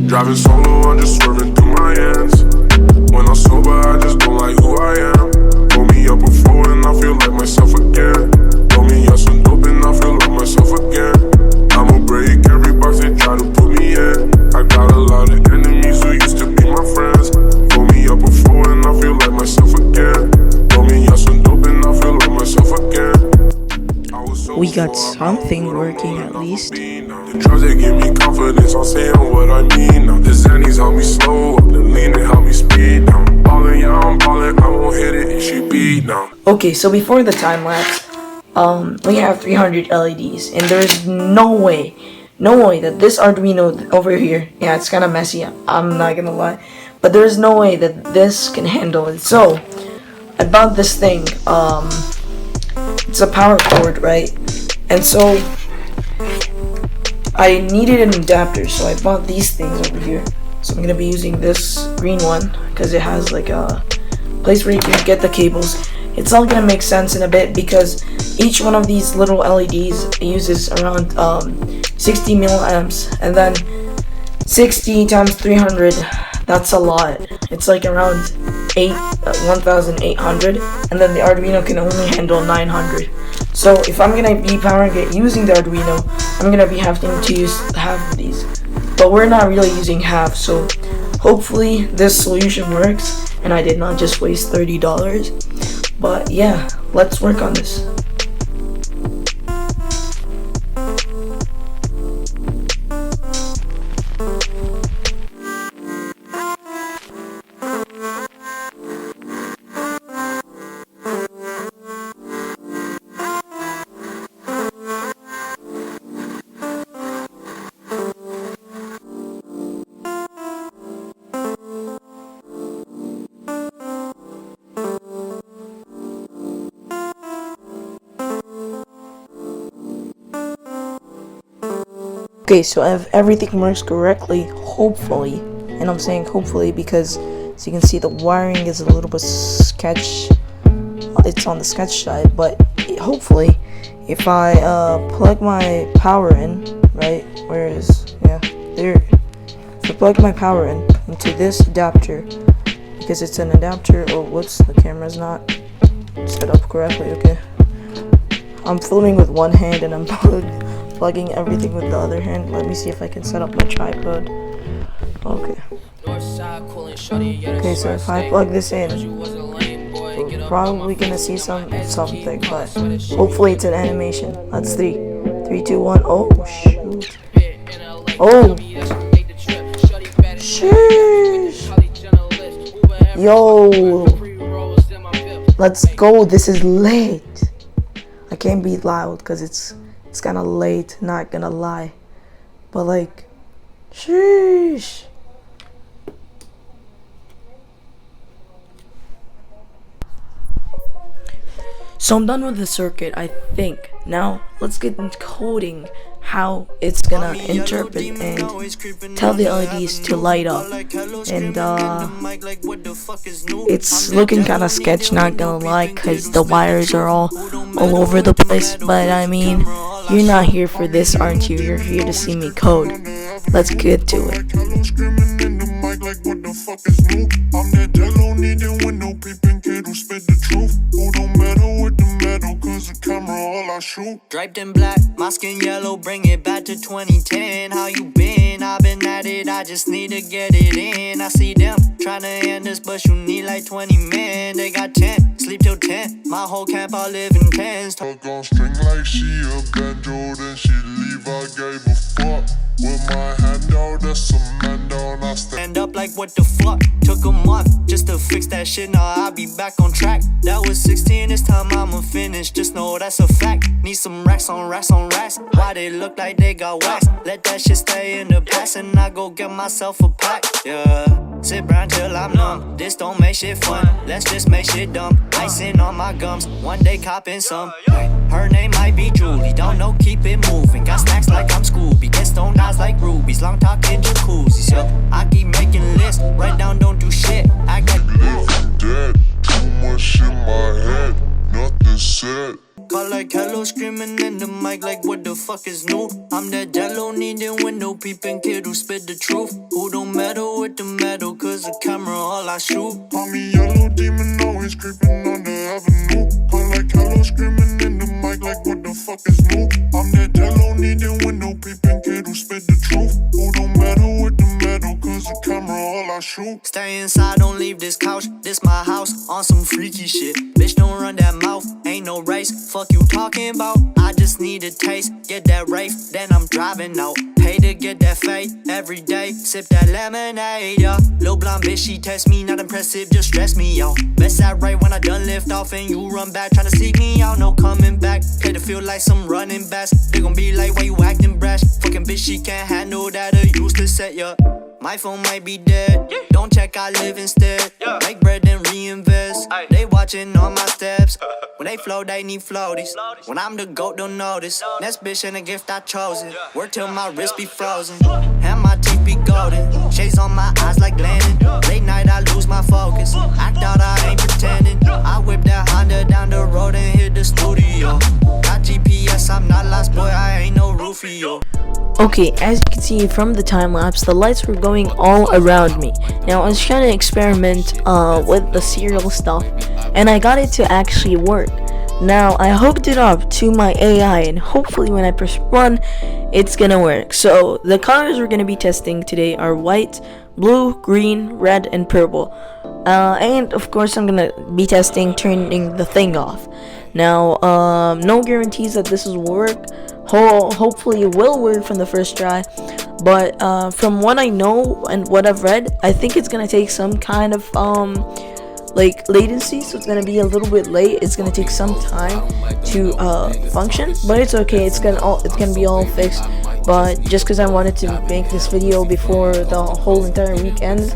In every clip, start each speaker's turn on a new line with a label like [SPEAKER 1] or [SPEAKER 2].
[SPEAKER 1] Driving solo, I'm just swerving through my ends. When I'm sober, I just don't like who I am. Pull me up before and I feel like myself again. Pull me up some dope and I feel like myself again. I'ma break every box they try to put me in. I got a lot of enemies who used to be my friends. Pull me up before and I feel like myself again. Pull me up some dope and I feel like myself again.
[SPEAKER 2] We got something working at least.
[SPEAKER 1] The drugs they give me confidence, I'm saying what I mean. Now the Xannies help me slow up, the lean they help me speed. Now I'm ballin', yeah I'm ballin', I won't hit it if she beat now.
[SPEAKER 2] Okay, so before the time lapse, we have 300 LEDs, and there's no way that this Arduino over here, yeah, it's kind of messy, I'm not gonna lie, but there's no way that this can handle it. So I bought this thing, it's a power cord, right? And so I needed an adapter, so I bought these things over here. So I'm gonna be using this green one because it has like a place where you can get the cables. It's all gonna make sense in a bit because each one of these little LEDs uses around 60 milliamps, and then 60 times 300, that's a lot. It's like around 1,800, and then the Arduino can only handle 900. So if I'm gonna be powering it using the Arduino, I'm gonna be having to use half of these. But we're not really using half, so hopefully this solution works and I did not just waste $30. But yeah, let's work on this. Okay, so if everything works correctly, hopefully, and I'm saying hopefully because as you can see the wiring is a little bit sketch, it's on the sketch side, but hopefully if I plug my power in, right, where is, yeah, there, if I plug my power in into this adapter, because it's an adapter, oh whoops, the camera's not set up correctly, okay, I'm filming with one hand and I'm plugging everything with the other hand. Let me see if I can set up my tripod. Okay. Okay, so if I plug this in, we're probably gonna see something, but hopefully it's an animation. That's 3, 2, 1. Oh shoot! Oh, sheesh! Yo, let's go. This is late. I can't be loud because it's kind of late, not gonna lie, but like, sheesh. So I'm done with the circuit, I think. Now let's get into coding how it's gonna interpret and tell the LEDs to light up. And it's looking kind of sketch, not gonna lie, because the wires are all over the place. But I mean, you're not here for this, aren't you? You're here to see me code. Let's get to it.
[SPEAKER 1] Like what the fuck is new? I'm that jello needing window peeping kid who spit the truth. Who don't meddle with the metal, cause the camera all I shoot.
[SPEAKER 3] Draped in black, my skin yellow, bring it back to 2010. How you been? I've been at it, I just need to get it in. I see them trying to end this, but you need like 20 men. They got 10, sleep till 10. My whole camp I live in tens.
[SPEAKER 1] Talk on string like she a banjo, then she leave, I gave a fuck. With my hand out, that's a man down, I
[SPEAKER 3] stand up like what the fuck. Took a month just to fix that shit, now I'll be back on track. That was 16, this time I'ma finish, just know that's a fact. Need some racks on racks on racks. Why they look like they got waxed? Let that shit stay in the past and I go get myself a pack, yeah. Sit brown till I'm numb, this don't make shit fun. Let's just make shit dumb, icing on my gums. One day copping some. Her name might be Julie, don't know, keep it moving. Got snacks like I'm Scooby, get stoned eyes like rubies. Long talking jacuzzis, yo. I keep making lists, write down, don't do shit. I got Call like hello, screaming in the mic like what the fuck is new? I'm that jello needing window peeping kid who spit the truth. Who don't meddle with the metal, cause the camera all I shoot.
[SPEAKER 1] Call me yellow demon, always creeping on the avenue. Call like hello, screaming in the mic like what the fuck is new? I'm that jello needing window peeping kid who spit the truth. Who don't meddle with the metal, cause the camera all I shoot.
[SPEAKER 3] Stay inside, don't leave this couch. This my house, on some freaky shit. Bitch, don't run that mouth, ain't no race. Fuck you talking about, I just need a taste. Get that rafe, then I'm driving out. Pay to get that fade, every day. Sip that lemonade, yeah. Lil' blonde bitch, she test me, not impressive, just stress me out. Best that right when I done lift off and you run back. Tryna seek me out, no coming back. Play to feel like some running backs. They gon' be like, why you acting brash? Fucking bitch, she can't handle that, a useless set, yeah. My phone might be dead, don't check, I live instead. Make bread and reinvest, they watching all my steps. When they flow, they need floaties. When I'm the GOAT, they'll notice. Next bitch and a gift, I chose it. Work till my wrist be frozen, and my teeth be golden. Shades on my eyes like landing. Late night, I lose my focus. Act out, I ain't pretending. I whip that Honda down the road and hit the studio. Got GPS, I'm not lost, boy, I ain't no Rufio.
[SPEAKER 2] Okay, as you can see from the time lapse, the lights were going all around me. Now I was trying to experiment with the serial stuff, and I got it to actually work. Now I hooked it up to my AI, and hopefully when I press run, it's gonna work. So the colors we're gonna be testing today are white, blue, green, red, and purple. And of course I'm gonna be testing turning the thing off. Now no guarantees that this will work. Hopefully it will work from the first try, but from what I know and what I've read, I think it's gonna take some kind of like latency, so it's gonna be a little bit late. It's gonna take some time to function, but it's okay. It's gonna be all fixed. But just because I wanted to make this video before the whole entire week ends,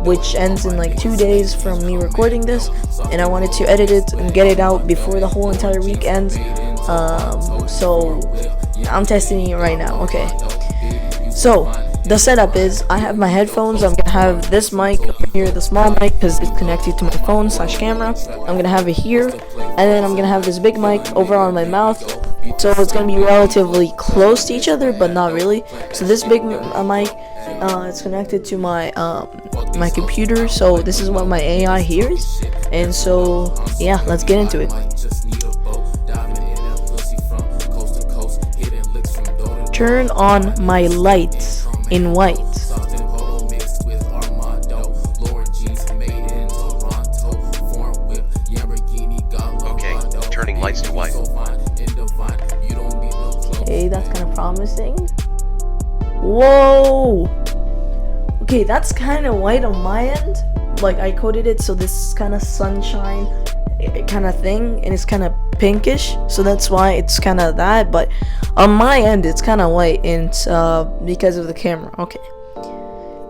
[SPEAKER 2] which ends in like 2 days from me recording this, and I wanted to edit it and get it out before the whole entire week ends. So I'm testing it right now. Okay, so the setup is I have my headphones. I'm gonna have this mic up here, the small mic, because it's connected to my phone / camera. I'm gonna have it here, and then I'm gonna have this big mic over on my mouth. So it's gonna be relatively close to each other, but not really. So this big mic, it's connected to my my computer. So this is what my AI hears, and so yeah, let's get into it. Turn on my lights in white.
[SPEAKER 4] Okay, turning lights to white.
[SPEAKER 2] Okay, that's kind of promising. Whoa! Okay, that's kind of white on my end. Like, I coded it so this is kind of sunshine kind of thing, and it's kind of pinkish, so that's why it's kind of that. But on my end, it's kind of white, and it's because of the camera. Okay,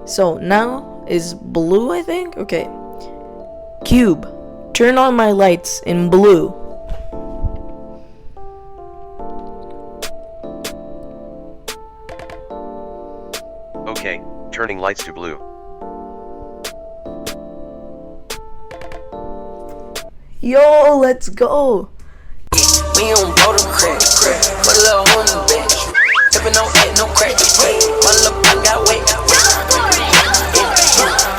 [SPEAKER 2] so now is blue, I think. Okay, Cube, turn on my lights in blue.
[SPEAKER 4] Okay, turning lights to blue.
[SPEAKER 2] Yo, let's go.
[SPEAKER 5] We on blow the crack, put a little on the back. Tipping no head, no crack. My little pop got weight.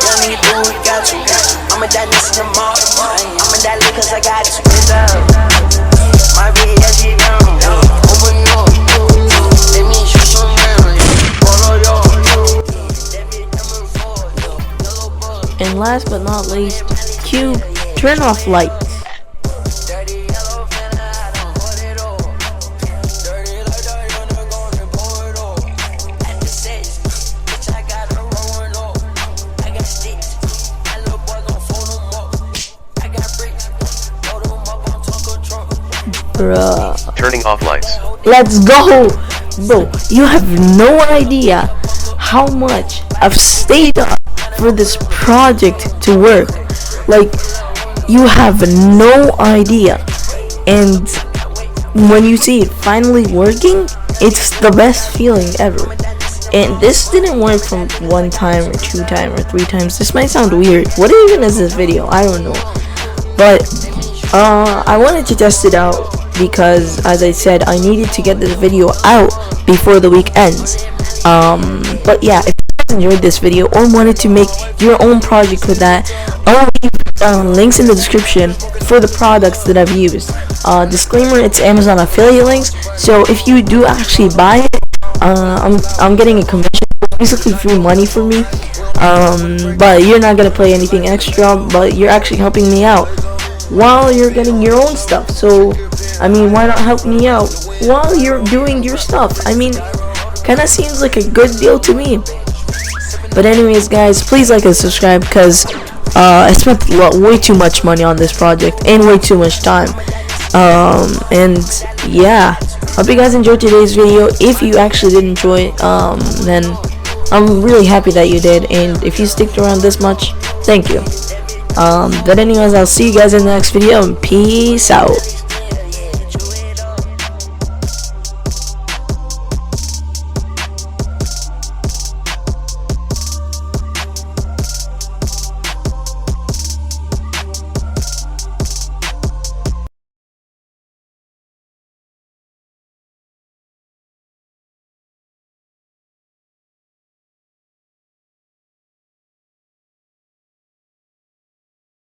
[SPEAKER 5] Young nigga do what got you. I'ma die next to the mall. I'ma die lit cause I got you. My bitch, yeah, she down. Open up. Let me shoot some round. Follow yo.
[SPEAKER 2] And last but not least, Cube, turn off lights. Bruh.
[SPEAKER 4] Turning off lights.
[SPEAKER 2] Let's go! Bro, you have no idea how much I've stayed up for this project to work. Like, you have no idea. And when you see it finally working, it's the best feeling ever. And this didn't work from 1 time or 2 times or 3 times. This might sound weird. What even is this video? I don't know. But I wanted to test it out because, as I said, I needed to get this video out before the week ends. But yeah, if you guys enjoyed this video or wanted to make your own project with that, I'll leave links in the description for the products that I've used. Disclaimer, it's Amazon affiliate links, so if you do actually buy it, I'm getting a commission, basically free money for me. But you're not gonna pay anything extra, but you're actually helping me out while you're getting your own stuff. So I mean, why not help me out while you're doing your stuff? I mean, kinda seems like a good deal to me. But anyways, guys, please like and subscribe, because I spent way too much money on this project and way too much time. And yeah, hope you guys enjoyed today's video. If you actually did enjoy it, then I'm really happy that you did, and if you sticked around this much, thank you. But anyways, I'll see you guys in the next video, and peace out.